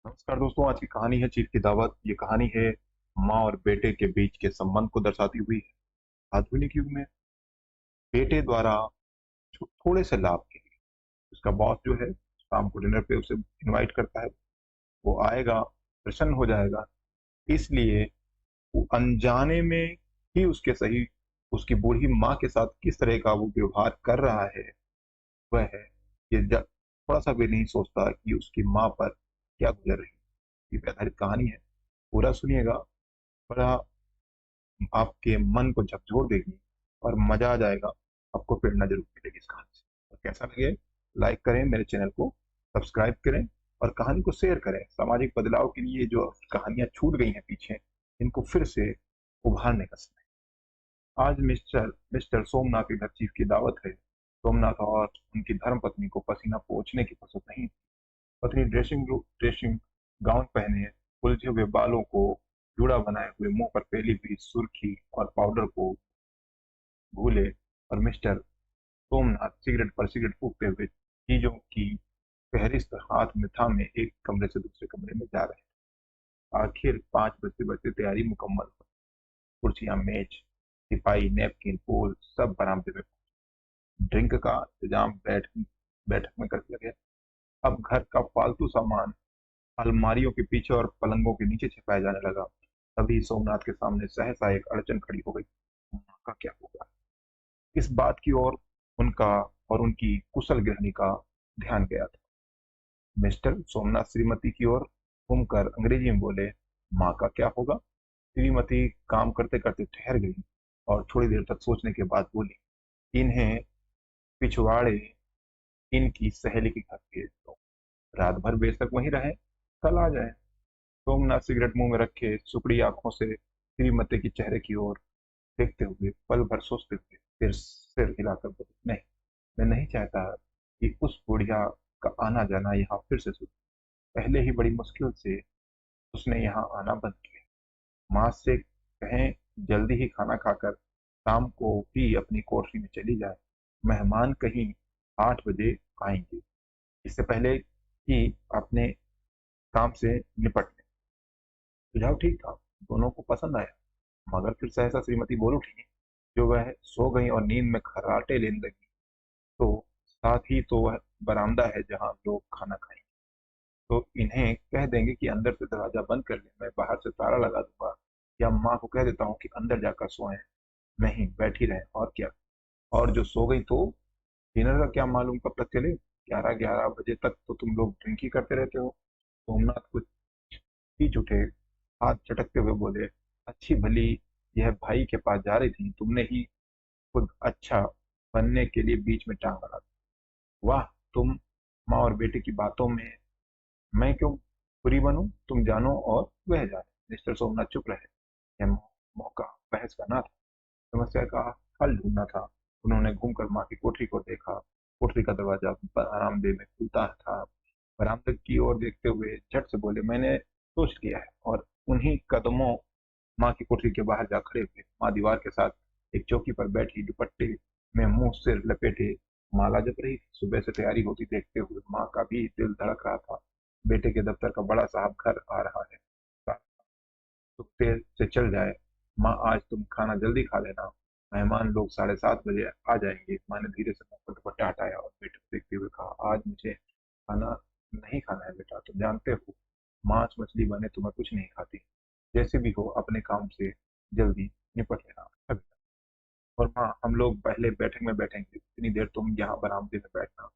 नमस्कार दोस्तों। आज की कहानी है चीफ की दावत। ये कहानी है माँ और बेटे के बीच के संबंध को दर्शाती हुई है। आधुनिक युग में बेटे द्वारा थोड़े से लाभ के लिए उसका बॉस जो है शाम को डिनर पे उसे इनवाइट करता है। वो आएगा, प्रसन्न हो जाएगा। इसलिए वो अनजाने में ही उसके सही उसकी बूढ़ी माँ के साथ किस तरह का वो व्यवहार कर रहा है, वह है ये थोड़ा सा भी नहीं सोचता कि उसकी माँ पर क्या गुजर रही है। इस पे आधारित कहानी है। पूरा सुनिएगा। बड़ा आपके मन को झकझोर देगी और मजा आ जाएगा। आपको प्रेरणा जरूर मिलेगी इस कहानी से। और कैसा लगे, लाइक करें, मेरे चैनल को सब्सक्राइब करें और कहानी को शेयर करें। सामाजिक बदलाव के लिए जो कहानियां छूट गई हैं पीछे, इनको फिर से उभारने का समय। आज मिस्टर मिस्टर सोमनाथ के घर चीफ की दावत है। सोमनाथ और उनकी धर्म पत्नी को पसीना पोंछने की फुर्सत नहीं। पत्नी ड्रेसिंग गाउन पहने, उलझे हुए बालों को जूड़ा बनाए हुए, मुंह पर फैली हुई सुर्खी और पाउडर को भूले, और मिस्टर सोमनाथ सिगरेट पर सिगरेट फूकते हुए चीजों की फहरिस्त हाथ में थामे एक कमरे से दूसरे कमरे में जा रहे थे। आखिर 5 बजते बजते तैयारी मुकम्मल हो। कुर्सियां, मेज, सिपाही, नैपकिन, फूल सब बरामदे में। ड्रिंक का इंतजाम बैठक में कर दिया गया। अब घर का फालतू सामान अलमारियों के पीछे और पलंगों के नीचे छिपाया जाने लगा। तभी सोमनाथ के सामने सहसा एक अड़चन खड़ी हो गई। माँ का क्या होगा? इस बात की ओर उनका और उनकी कुशल गृहिणी का ध्यान गया था। मिस्टर सोमनाथ श्रीमती की ओर घूमकर अंग्रेजी में बोले, माँ का क्या होगा? श्रीमती काम करते करते ठहर गई और थोड़ी देर तक सोचने के बाद बोली, इन्हें पिछवाड़े इनकी सहेली के घर भेज दो। रात भर बेशक वहीं रहे, कल आ जाए। सोमनाथ सिगरेट मुंह में रखे सुकड़ी आंखों से श्रीमती के चेहरे की ओर देखते हुए पल भर सोचते हुए फिर सिर हिलाकर बोले, नहीं, मैं नहीं चाहता कि उस बुढ़िया का आना जाना यहाँ फिर से शुरू। पहले ही बड़ी मुश्किल से उसने यहाँ आना बंद किया। माँ से कहें जल्दी ही खाना खाकर शाम को ही अपनी कोठरी में चली जाए। मेहमान कहीं 8 बजे आएंगे, इससे पहले कि अपने काम से निपट लें। सुझाव ठीक था, दोनों को पसंद आया। मगर फिर सहसा श्रीमती बोल उठी। जो वह सो गई और नींद में खर्राटे लेने लगी, तो साथ ही तो वह बरामदा है जहाँ लोग खाना खाएंगे। तो इन्हें कह देंगे कि अंदर से दरवाजा बंद कर ले, मैं बाहर से ताला लगा दूंगा। या माँ को कह देता हूँ कि अंदर जाकर सोएं, नहीं बैठी रहे, और क्या। और जो सो गई तो डिनर का क्या मालूम कब तक चले। 11-11 बजे तक तो तुम लोग ड्रिंक ही करते रहते हो। सोमनाथ कुछ खींच उठे, हाथ झटकते हुए बोले, अच्छी भली यह भाई के पास जा रही थी, तुमने ही खुद अच्छा बनने के लिए बीच में टांग अड़ा दी। वाह, तुम माँ और बेटे की बातों में मैं क्यों बुरी बनूं? तुम जानो और वह जाने। मिस्टर सोमनाथ चुप रहे। यह मौका बहस का ना था, समस्या का हल ढूंढना था। उन्होंने घूमकर माँ की कोठरी को देखा। कोठरी का दरवाजा बरामदे में खुलता था। बरामदे की ओर देखते हुए झट से बोले, मैंने सोच लिया है। और उन्हीं कदमों माँ की कोठरी के बाहर जा खड़े हुए। माँ दीवार के साथ एक चौकी पर बैठी दुपट्टे में मुंह सिर लपेटे माला जप रही थी। सुबह से तैयारी होती देखते हुए माँ का भी दिल धड़क रहा था। बेटे के दफ्तर का बड़ा साहब घर आ रहा है, सुखते से चल जाए। माँ, आज तुम खाना जल्दी खा लेना, मेहमान लोग 7:30 बजे आ जाएंगे। माँ ने धीरे से मुंह पर दुपट्टा हटाया और बेटे को देखते हुए कहा, आज मुझे खाना नहीं खाना है बेटा, तुम जानते हो मांस मछली बने तो मैं कुछ नहीं खाती। जैसे भी हो अपने काम से जल्दी निपट लेना। अच्छा बेटा। और माँ, हम लोग पहले बैठक में बैठेंगे, इतनी देर तुम यहाँ बरामदे में बैठना।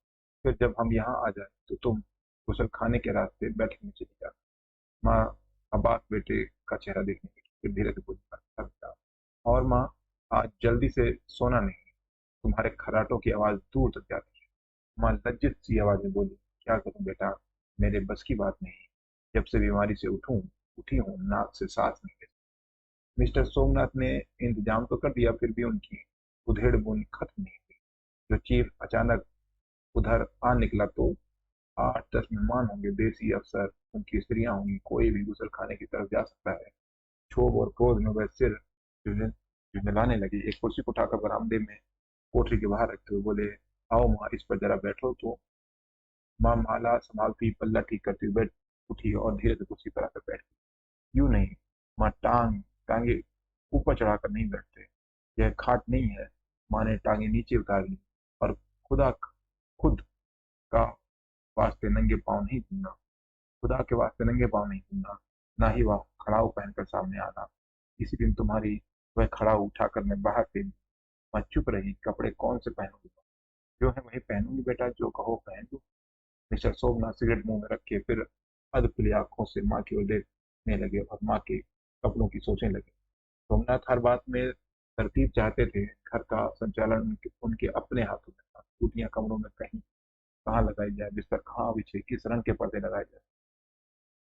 फिर जब हम यहाँ आ जाए तो तुम कुशल खाने के रास्ते बैठक में चली जाना। माँ अबाक बेटे का चेहरा देखने लगी, फिर धीरे से बोली, अच्छा बेटा। और माँ, आज जल्दी से सोना नहीं, तुम्हारे खर्राटों की आवाज दूर तक जाती है। माँ लज्जित सी आवाज में बोली, क्या करूं बेटा, मेरे बस की बात नहीं। जब से बीमारी से उठी हूँ, नाक से सांस नहीं लेती। मिस्टर सोमनाथ ने इंतजाम तो कर दिया, फिर भी उनकी उधेड़ बुन खत्म नहीं हुई। जो चीफ अचानक उधर आ निकला तो 8-10 मेहमान होंगे, देसी अफसर, उनकी स्त्रियां होंगी, कोई भी गुसल खाने की तरफ जा सकता है। क्षोभ और क्रोध में वह सिर झुंझलाने लगी। एक कुर्सी को उठाकर बरामदे में कोठरी के बाहर रखते हुए बोले, आओ माँ, इस पर जरा बैठो। तो माँ माला संभालती, पल्ला ठीक करती हुई उठी और धीरे से कुर्सी पर आकर बैठ गई। यूं नहीं, माँ टांगे ऊपर चढ़ाकर नहीं बैठते। यह खाट नहीं है। माँ ने टांगे नीचे उतार ली और खुदा खुद का वास्ते नंगे पाँव नहीं घूमना। खुदा के वास्ते नंगे पाँव नहीं घूमना, ना ही वह खड़ाऊ पहनकर सामने आना। इसी दिन तुम्हारी वह खड़ाऊ उठाकर मैं बाहर फेंक। मैं चुप रही। कपड़े कौन से पहनूंगी? जो है वही पहनूंगी बेटा, जो कहो पहन लूं। मिस्टर सोमनाथ सिगरेट मुंह में रखे फिर अध खुली आंखों से माँ की ओर देखने लगे और माँ के कपड़ों की सोचने लगे। सोमनाथ हर बात में तरतीब चाहते थे। घर का संचालन उनके अपने हाथों में था। टूटियां कमरों में कहीं कहाँ लगाई जाए, बिस्तर कहाँ बिछे, किस रंग के पर्दे लगाए जाए,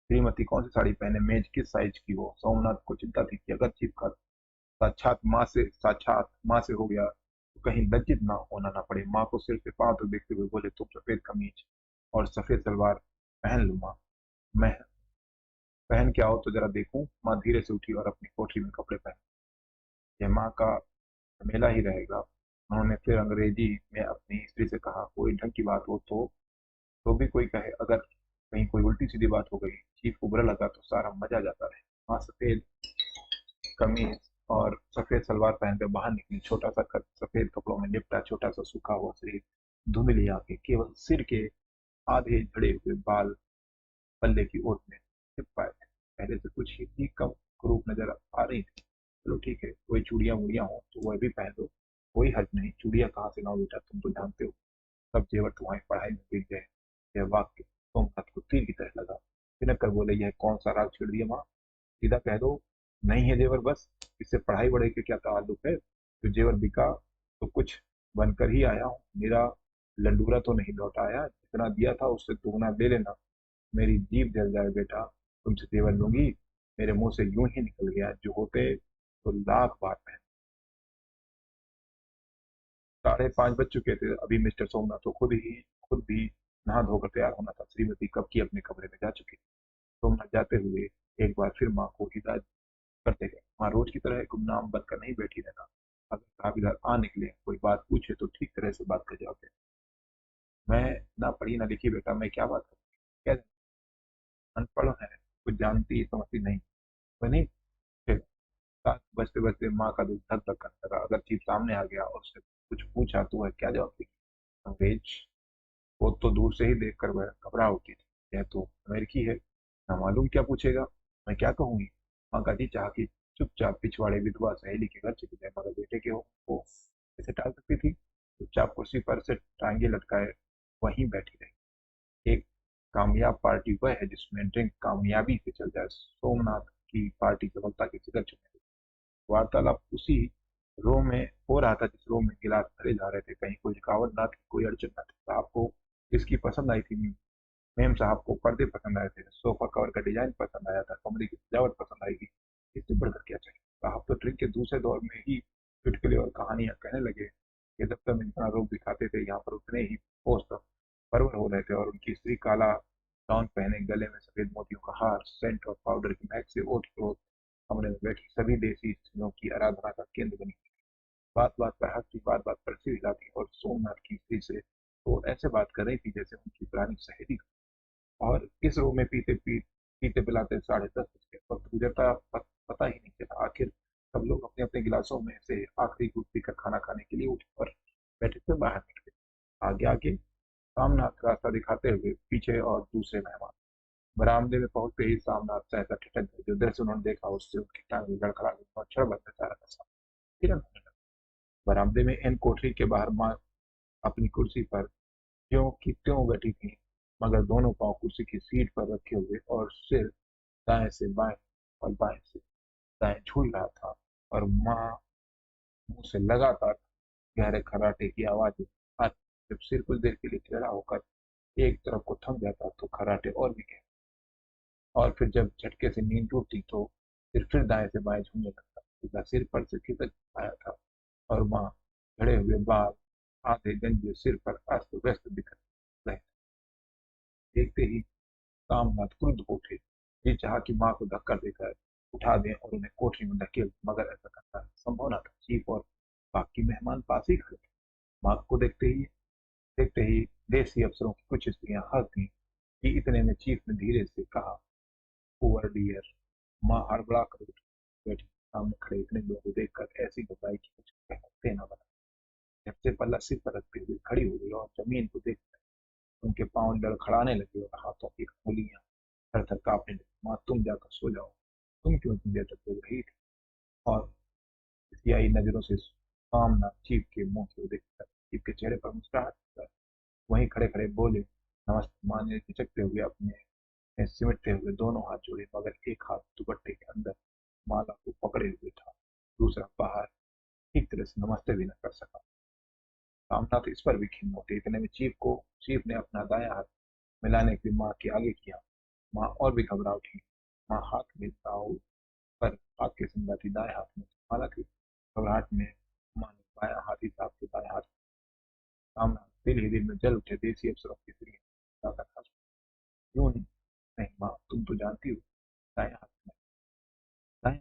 श्रीमती कौन सी साड़ी पहने, मेज किस साइज की हो। सोमनाथ को चिंता थी कि अगर चिपका साक्षात माँ से हो गया तो कहीं लज्जित ना होना ना पड़े। माँ को सिर से पांव तक देखते हुए बोले, तुम सफेद कमीज और सफेद सलवार पहन लो माँ। मैं पहन के आओ तो जरा देखूं। माँ धीरे से उठी और अपनी कोठरी में कपड़े पहने। यह माँ का झमेला ही रहेगा। उन्होंने फिर अंग्रेजी में अपनी स्त्री से कहा, कोई ढंग की बात हो तो भी कोई कहे, अगर कहीं कोई उल्टी सीधी बात हो गई, चीफ को बुरा लगा तो सारा मजा जाता रहे। माँ सफेद कमीज और सफेद सलवार पहनकर बाहर निकली। छोटा सा सफेद कपड़ों में लिपटा छोटा सा सूखा हुआ शरीर, धुंधली आंखें, केवल सिर के आधे झड़े हुए बाल पल्ले की ओर में छिप पाए थे। पहले से कुछ ही कम कुरूप नजर आ रही थी। चलो ठीक है, कोई चूड़ियां वूड़ियां हो तो वह भी पहन लो, कोई हर्ज नहीं। चूड़ियां कहाँ से लाऊं बेटा, तुम तो जानते हो सब जेवर तुम्हारी पढ़ाई में गिर गए। यह वाक्य सोमनाथ को तीर की तरह लगा। तिनक कर बोले, यह कौन सा राग छेड़ दिया माँ? सीधा कह दो, नहीं है जेवर बस। इससे पढ़ाई वढ़ाई के क्या ताल्लुक है? जो जेवर बिका तो कुछ बनकर ही आया हूँ। मेरा लंडूरा तो नहीं लौट आया। जितना दिया था उससे दोगुना दे लेना। मेरी जीभ जल जाए बेटा, तुमसे जेवर लूंगी। मेरे मुंह से यूं ही निकल गया, जो होते तो लाख बार पहन। 5:30 बज चुके थे। अभी मिस्टर सोमनाथ तो खुद भी नहा धोकर तैयार होना था। श्रीमती कब की अपने कमरे में जा चुकी थी। सोमनाथ जाते हुए एक बार फिर माँ को हिदायत करते गए, माँ रोज की तरह गुमनाम बनकर नहीं बैठी रहना। अगर साहब इधर आ निकले, कोई बात पूछे तो ठीक तरह से बात का जवाब दे। मैं ना पढ़ी ना लिखी बेटा, मैं क्या बात करूँ? क्या अनपढ़ है, कुछ जानती समझती नहीं। मैं नहीं। फिर रात बजते बजते माँ का दिल धक धक करने लगा। अगर चीफ सामने आ गया और उससे कुछ पूछा तो वह क्या जवाब देगी? अंग्रेज वो तो दूर से ही देखकर वह घबरा उठी थी। यह तो अमेरिकी है, ना मालूम क्या पूछेगा। मैं क्या कहूंगी? माँ का जी चाह कि चुपचाप पिछवाड़े विधवा सहेली के घर चली जाए, मगर बेटे के हो वो कैसे टाल सकती थी? चुपचाप कुर्सी पर से टांगे लटकाए वहीं बैठी रही। एक कामयाब पार्टी वह है जिसमें ड्रिंक कामयाबी से चल जाए। सोमनाथ की पार्टी सफलता के शिखर चुके। वार्तालाप उसी रो में हो रहा था जिस रो में गिलास भरे जा रहे थे। कहीं कोई रुकावट ना थी, कोई अड़चन ना थी। साहब को इसकी पसंद आई थी। मेम साहब को पर्दे पसंद आए थे, सोफा कवर का डिजाइन पसंद आया था, कमरे की सजावट पसंद आएगी। इससे बढ़कर क्या चाहिए? साहब तो ड्रिंक के दूसरे दौर में ही चुटकुले और कहानियां कहने लगे। ये दफ्तर में जितना रोग दिखाते थे, यहाँ पर उतने ही पोस्ट परवर हो रहे थे। और उनकी स्त्री काला गाउन पहने, गले में सफेद मोतियों का हार, सेंट और पाउडर की महक से ओत प्रोत कमरे में बैठी सभी देसी स्त्रियों की आराधना का केंद्र बनी। बात बात पर हंसती, बात बात पर सिर हिलाती और सोमनाथ की स्त्री से तो ऐसे बात कर रही थी जैसे उनकी पुरानी सहेली। और इस रूम में पीते पिलाते 10:30 बज गए। वक्त गुजरता पता ही नहीं चला। आखिर सब लोग अपने अपने गिलासों में से आखिरी घूंट पीकर खाना खाने के लिए उठे और बैठे से बाहर निकले। आगे आगे सामनाथ रास्ता दिखाते हुए पीछे और दूसरे मेहमान। बरामदे में पहुंचते ही सामनाथ सहसा ठिठक गए। जो दृश्य उन्होंने देखा उससे उनकी टांगें लड़खड़ा गई और क्षण भर में सारा का सारा हिरन होने लगा। बरामदे में इन कोठरी के बाहर माँ अपनी कुर्सी पर ज्यों की त्यों बैठी थी, मगर दोनों पांव कुर्सी की सीट पर रखे हुए और सिर दाएं से बाएं और बाएं से दाएं झूल रहा था। और माँ मुंह से लगातार गहरे खर्राटे की आवाज आती। जब सिर कुछ देर के लिए टेढ़ा होकर एक तरफ को थम जाता तो खर्राटे और भी गहरे। और फिर जब झटके से नींद टूटती तो फिर दाएं से बाएं झूमने लगता। सीधा सिर पर से खिसक आया था और माँ झड़े हुए बाल आधे गंजे सिर पर अस्त व्यस्त दिख रहे। देखते ही कामनाथ क्रुद्ध हो उठे। ये चाहा कि माँ को धक्का देकर उठा दें और उन्हें कोठरी में धकेल, मगर ऐसा करना संभव न था। चीफ और बाकी मेहमान पास ही खड़े थे। माँ को देखते ही देसी अफसरों की कुछ स्त्रियां हंस दी। कि इतने में चीफ ने धीरे से कहा, पुअर डियर। माँ हड़बड़ा कर उठ बैठी। सामने खड़े इतने लोगों को देखकर ऐसी घबराई कि कुछ कहते न बना। झट से पल्ला सिर पर रखते हुए खड़ी हो गई और जमीन को देख उनके पांव लड़खड़ाने लगे और हाथों की उंगलियां थर थर कांपने लगी। माँ, तुम जाकर सो जाओ। तुम क्यों इतनी देर तक जग रही थी? और सियाही नजरों से सामना चीफ के मुंह की ओर देखकर चीफ के चेहरे पर मुस्कुराहट कर वहीं खड़े खड़े बोले, नमस्ते। माँ ने झिझकते हुए अपने में सिमटते हुए दोनों हाथ जोड़े, मगर एक हाथ दुपट्टे के अंदर माला को पकड़े हुए था, दूसरा बाहर। ठीक तरह से नमस्ते भी न कर सका। कामना तो इस पर भी खिन्न होती। इतने में चीफ ने अपना दायां हाथ मिलाने के लिए माँ के आगे किया। माँ और भी घबरा उठी। माँ हाथ में दाव पर हाथ के संगाती दाएं हाथ में माला की घबराहट में माँ ने बायां हाथ ही साहब के दाएं हाथ कामना दिल ही दिल में जल उठे देसी अफसरों की स्त्री जाकर हंस क्यों नहीं माँ, तुम तो जानती हो दाएं हाथ में दाएं,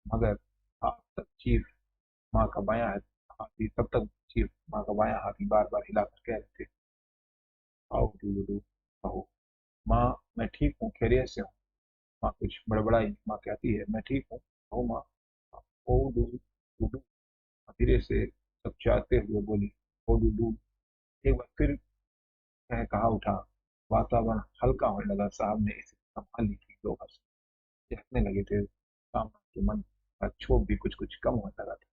मगर आप तक चीफ माँ का बायां हाथ ही तब तक चीफ माँ का बायां हाथ ही बार बार हिलाकर कह रहे थे, आओ डूडू कहो। माँ, मैं ठीक हूँ, खैरियत से हूँ। माँ कुछ बड़बड़ाई। माँ कहती है, मैं ठीक हूँ, कहो माँ। ओ डूडू धीरे से चकचाते हुए बोली, ओ डूडू। एक बार फिर कह कहा उठा। वातावरण हल्का होने लगा। साहब ने इसे संभाल ली थी। लोग हंसने लगे थे। सामने के मन का क्षोभ भी कुछ कुछ कम होने लगा था।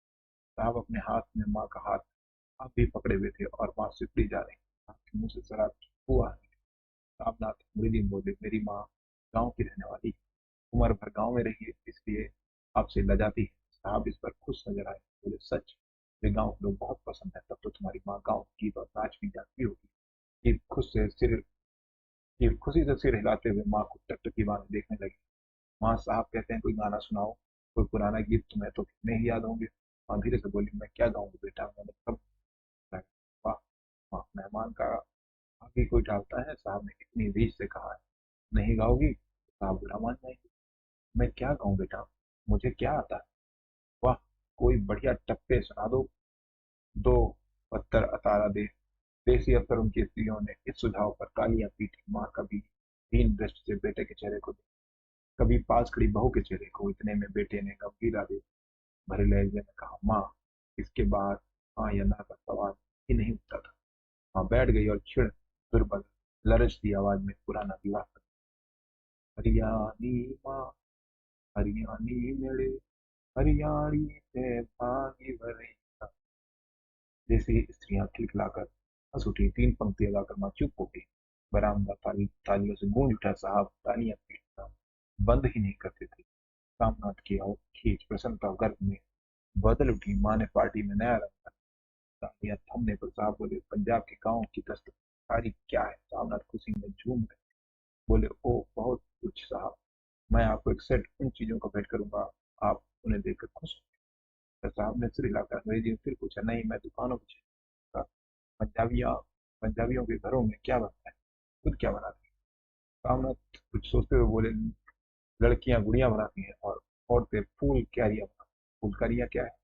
साहब अपने हाथ में माँ का हाथ आप भी पकड़े हुए थे और माँ सिकुड़ी जा रही। आपके मुंह से शराब हुआ है। साहबनाथ मृदुल बोले, मेरी माँ गांव की रहने वाली, उम्र भर गांव में रही है, इसलिए आपसे लजाती है। साहब इस पर खुश नजर आए। बोले, सच? वे गांव के लोग बहुत पसंद है। तब तो तुम्हारी माँ गांव की गीत और नाच भी जानती होगी। ये खुशी से सिर हिलाते हुए माँ को टकटकी बांध देखने लगी। माँ, साहब कहते हैं कोई गाना सुनाओ, कोई पुराना गीत, तुम्हें तो कितने ही याद होंगे। माँ धीरे से बोली, मैं क्या गाऊंगी बेटा, मैंने सब गाया। वाह माँ, मेहमान का आगे कोई टालता है? साहब ने इतनी रीझ से कहा है। नहीं गाओगी तो साहब बुरा मान जाएंगे। मैं क्या गाऊं बेटा, मुझे क्या आता है? वाह, कोई बढ़िया टप्पे सुना दो। दो पत्थर अतारा दे। देसी अफसर उनकी स्त्रियों ने इस सुझाव पर तालियां पीटी। माँ कभी दीन दृष्टि से बेटे के चेहरे को, कभी पास खड़ी बहू के चेहरे को। इतने में बेटे ने गंभीर आदे भरे लहजे में कहा, माँ। इसके बाद हाँ या ना का सवाल ही नहीं उठता था। माँ बैठ गई और क्षीण दुर्बल लरजती आवाज में पुराना विवाह, हरियाणी माँ, हरियाणी मेरे, हरियाणी से पानी भरे। जैसे ही स्त्रियां खिलखिलाकर हंस उठी। तीन पंक्तियां गाकर माँ चुप हो गई। बरामदा तालियों से गूंज उठा। साहब तालियां पीटना बंद ही नहीं करते थे। कामनाथ की खींच प्रसन्नता गर्भ में बदल उठी। माँ ने पार्टी में नया रंग भरा। तालियां थमने पर साहब बोले, पंजाब के गांव की दस्तकारी क्या है? कामनाथ खुशी में झूम गए। बोले, ओ बहुत कुछ साहब। मैं आपको एक सेट उन चीजों का भेंट करूंगा, आप उन्हें देखकर खुश होंगे। साहब ने सिर हिलाकर अंग्रेजी में फिर पूछा, नहीं, मैं दुकानों की पंजाबिया पंजाबियों के घरों में क्या बनता है, खुद क्या बनाते हैं? कामनाथ कुछ सोचते हुए बोले, लड़कियां गुड़ियां बनाती हैं और औरतें फूल क्यारियां बनाती हैं। फुलकारियां क्या है?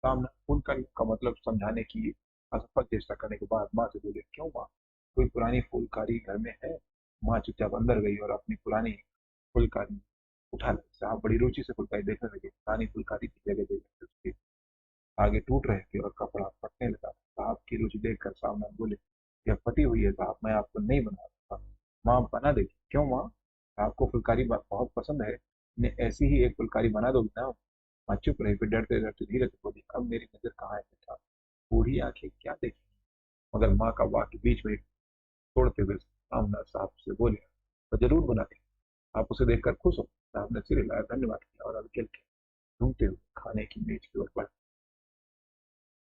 कामनाथ फुलकारियों का मतलब समझाने की असफल चेष्टा करने के बाद माँ से बोले, क्यों माँ, कोई पुरानी फुलकारी घर में है? माँ चुपचाप अंदर गई और अपनी पुरानी फुलकारी उठा ली। साहब बड़ी रुचि से फुलकारी देखने लगे। पुरानी फुलकारी की जगह जगह उसके आगे टूट रहे थे और कपड़ा फटने लगा। साहब की रुचि देखकर सामने बोले, यह फटी हुई है साहब, मैं आपको नहीं बना सकता। माँ बना देगी। क्यों माँ, आपको फुलकारी बहुत पसंद है, ने ऐसी ही एक फुलकारी बना दोगी ना? माँ चुप रही, फिर डरते डरते धीरे से बोली, अब मेरी नजर कहाँ है बेटा, बूढ़ी आंखें क्या देखी? मगर माँ का वाक्य बीच में तोड़ते हुए सामना साहब से बोले, तो जरूर बना देगी, आप उसे देखकर खुश हो। साहब ने सिर हिलाया, धन्यवाद किया और हल्के हल्के घूमते हुए खाने की मेज की ओर बढ़े।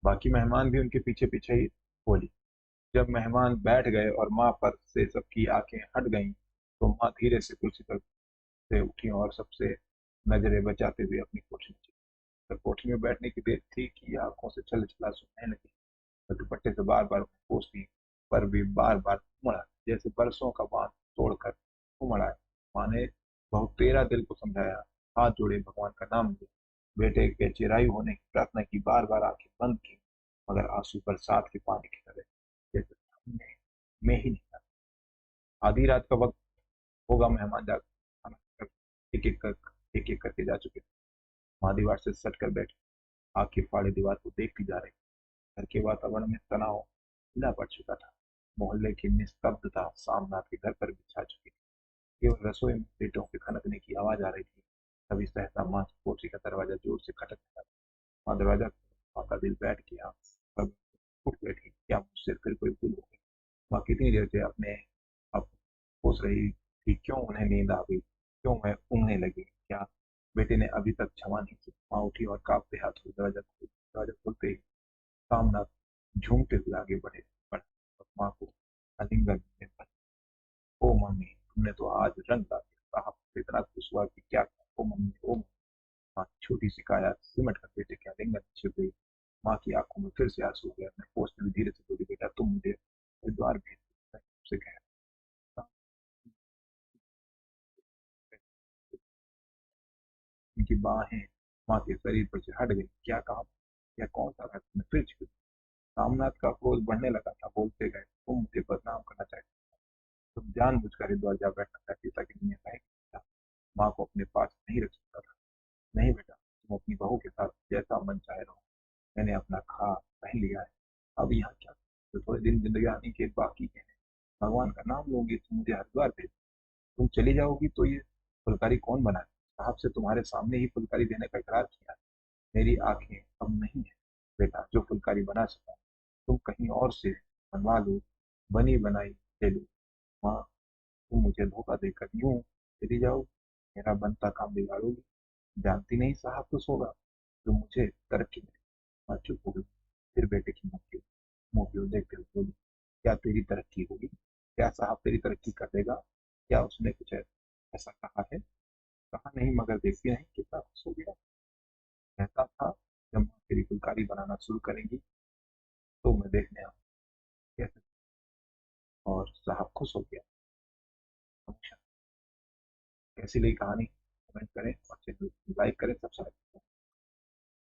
बाकी मेहमान भी उनके पीछे पीछे ही बोली। जब मेहमान बैठ गए और माँ पर से सबकी आंखें हट गईं, तो माँ धीरे से कुर्सी पर से उठी और सबसे नजरें बचाते हुए अपनी कोठरी में चली। जब कोठरी में बैठने की देर थी कि आंखों से छल छला सुनने लगी, तो दुपट्टे से बार बार पोंछती पर भी बार बार उमड़ा, जैसे बरसों का बांध तोड़कर उमड़ा है। माँ ने बहुत तेरा दिल को समझाया, हाथ जोड़े, भगवान का नाम लिया, बेटे के चिरायु होने की प्रार्थना की, बार बार आंखें बंद की, मगर आंसू बरसात के पानी की तरह जैसे थमने में ही नहीं आए। आधी रात का वक्त होगा, मेहमान जा खाना एक एक करके जा चुके थे। माँ दीवार से सट कर बैठी, आंखें फाड़े दीवार को देखती जा रही। घर के वातावरण में तनाव ढीला पड़ चुका था। मोहल्ले की निस्तब्धता सामनाथ के घर पर बिछा चुकी थी। केवल रसोई में प्लेटों के खनकने की आवाज आ रही थी। तभी सहसा माँ की कोठरी का दरवाजा जोर से खटकने लगा। माँ दरवाजा खोला, माँ का दिल बैठ गया। तब उठ बैठी, क्या मुझसे फिर कोई भूल हो गई? माँ कितनी देर से अपने आप सोच रही थी, क्यों उन्हें नींद आ गई, क्यों मैं ऊँघने लगी, क्या बेटे ने अभी तक क्षमा नहीं की? माँ उठी और कांपते हाथों दरवाजा खोलते ही सामना झूमते हुए आगे बढ़े और माँ को आलिंगन में भर। ओ मम्मी, तुमने तो आज रंग ला दिया। साहब तो इतना खुश हुआ कि क्या कहूं। ओ मम्मी, ओ मम्मी। माँ की छोटी सी काया सिमट कर बेटे के आलिंगन में छिप गई। माँ की आंखों में फिर से आंसू हो गया। मैं पोस्ट में धीरे से बोली, बेटा तुम मुझे हरिद्वार भेज दो, मैं तुमसे कह रहा था। उनकी बाहें माँ के शरीर पर से हट गई। क्या कहा? यह कौन सा रात में फिर छिप? रामनाथ का क्रोध बढ़ने लगा था। बोलते गए, तुम मुझे बदनाम करना चाहते, तुम जानबूझकर हरिद्वार जा बैठना चाहती, ताकि दुनिया कहे कि माँ को अपने पास नहीं रख सकता था। नहीं बेटा, तुम अपनी बहू के साथ जैसा मन चाहे रहो। मैंने अपना खा पहन लिया है। अब यहाँ क्या, तो थोड़े दिन जिंदगी आने के बाकी हैं। भगवान का नाम लोगी तो मुझे हरिद्वार भेज। तुम चली जाओगी तो ये फुलकारी कौन बनाए? साहब से तुम्हारे सामने ही फुलकारी देने का इकरार किया। मेरी आंखें अब नहीं है बेटा जो फुलकारी बना सका। तुम कहीं और से बनवा लो, बनी बनाई ले लो। माँ, तुम मुझे धोखा देकर यूं चली जाओ, मेरा बनता काम बिगाड़ोगी। जानती नहीं साहब कुछ होगा जो मुझे तरक्की मिले। माँ चुप हो गई। फिर बेटे की मुंह की ओर देखते हुए बोली, क्या तेरी तरक्की होगी? क्या साहब तेरी तरक्की कर देगा? क्या उसने कुछ ऐसा कहा है? कहा नहीं, मगर देखती नहीं कितना खुश हो गया। कहता था जब माँ तेरी फुलकारी बनाना शुरू करेंगी तो मैं देखने आऊँ कैसे। और साहब खुश हो गया। हमेशा। कैसी लगी कहानी? कमेंट करें और चैनल लाइक करें, सब्सक्राइब करें।